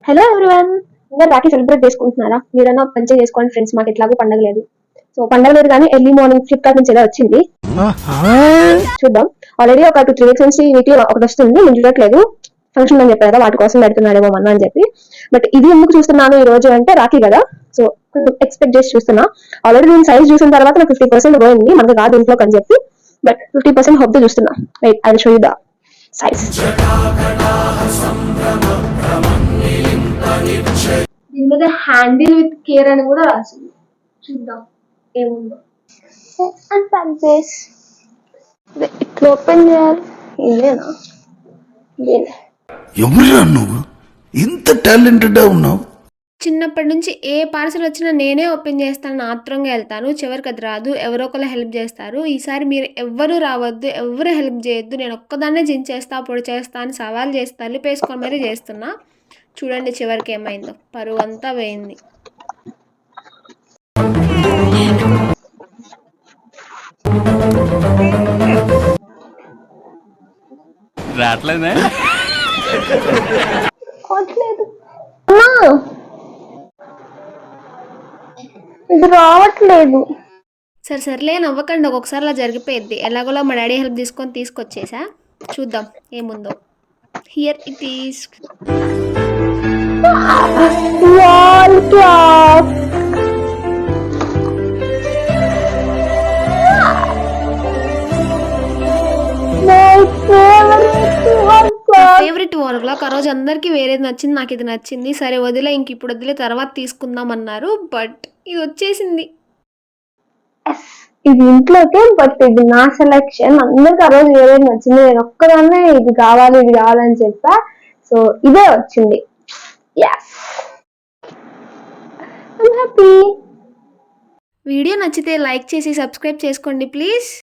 Hello everyone, అందరు Rakhi celebrate చేసుకుంటున్నారా? మీరన్నా మంచిగా చేసుకోండి ఫ్రెండ్స్, మాకు ఎట్లాగో పండగ లేదు. సో పండగ లేదు కానీ ఎర్లీ మార్నింగ్ ఫ్లిప్కార్ట్ నుంచి ఏదో వచ్చింది, చూద్దాం. ఆల్రెడీ ఒక 2-3 వీక్స్ నుంచి వీక్లీ ఒకటి వస్తుంది, నేను చూడట్లేదు. ఫంక్షన్ అని చెప్పారు కదా, వాటి కోసం పెడుతున్నాడేమో మొన్న అని చెప్పి. బట్ ఇది ఎందుకు చూస్తున్నాను ఈ రోజు అంటే రాఖీ కదా, సో కొంచెం ఎక్స్పెక్ట్ చేసి చూస్తున్నా. ఆల్రెడీ నేను సైజ్ చూసిన తర్వాత నాకు 50% పోయింది, మనకు కాదు ఇంట్లో అని చెప్పి. బట్ 50% హోప్ తో చూస్తున్నా. Wait, I will show you the size. దీని మీద హ్యాండిల్ విత్ కేర్ అని కూడా రాసింది, చూద్దాం ఏముందో. ఇట్లా ఓపెన్ చేయాలి, ఇదేనా? ఇదేనా? ఎవరురా నువ్వు ఇంత టాలెంటెడ్ ఉన్నావు? చిన్నప్పటి నుంచి ఏ పార్సల్ వచ్చినా నేనే ఓపెన్ చేస్తాను, ఆత్రంగా వెళ్తాను. చివరికి అది రాదు, ఎవరో ఒకరు హెల్ప్ చేస్తారు. ఈసారి మీరు ఎవ్వరు రావద్దు, ఎవరు హెల్ప్ చేయొద్దు, నేను ఒక్కదాన్నే జించేస్తా, పొడి చేస్తా అని సవాల్ చేసి తలుపేసుకొని మరీ చేస్తున్నా. చూడండి చివరికి ఏమైందో, పరువు అంతా పోయింది. రావట్లేదే ఇది రావట్లేదు. సర్లే నవ్వకండి, ఒక్కొక్కసారి అలా జరిగిపోయింది. ఎలాగోలా మా డాడీ హెల్ప్ తీసుకొచ్చేసా. చూద్దాం ఏముందో. Here it is. Wall clock. Favourite wall clock. ఆ రోజు అందరికీ వేరేది నచ్చింది, నాకు ఇది నచ్చింది. సరే వదిలే, ఇంక ఇప్పుడు వదిలే, తర్వాత తీసుకుందాం అన్నారు. బట్ ఇది వచ్చేసింది. ఇది ఇంట్లోకే, బట్ ఇది నా సెలెక్షన్. అందరికి ఆ రోజు వేరేది నచ్చింది, నేను ఒక్కదాన్నే ఇది కావాలని చెప్పా. సో ఇదే వచ్చింది. వీడియో నచ్చితే లైక్ చేసి సబ్స్క్రైబ్ చేసుకోండి ప్లీజ్.